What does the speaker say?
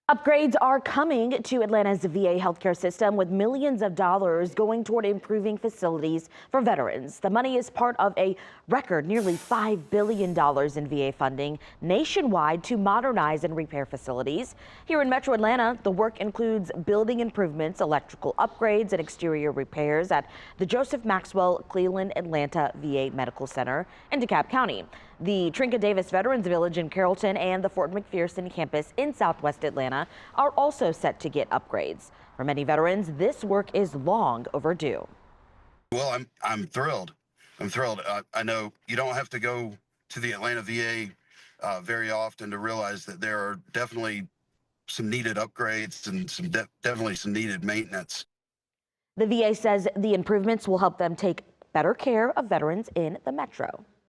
Upgrades are coming to Atlanta's VA healthcare system with millions of dollars going toward improving facilities for veterans. The money is part of a record nearly $5 billion in VA funding nationwide to modernize and repair facilities. Here in Metro Atlanta, the work includes building improvements, electrical upgrades, and exterior repairs at the Joseph Maxwell Cleveland Atlanta VA Medical Center in DeKalb County, the Trinka Davis Veterans Village in Carrollton, and the Fort McPherson campus in Southwest Atlanta are also set to get upgrades. For many veterans, this work is long overdue. Well, I'm thrilled. I'm thrilled. I know you don't have to go to the Atlanta VA very often to realize that there are definitely some needed upgrades and definitely some needed maintenance. The VA says the improvements will help them take better care of veterans in the metro.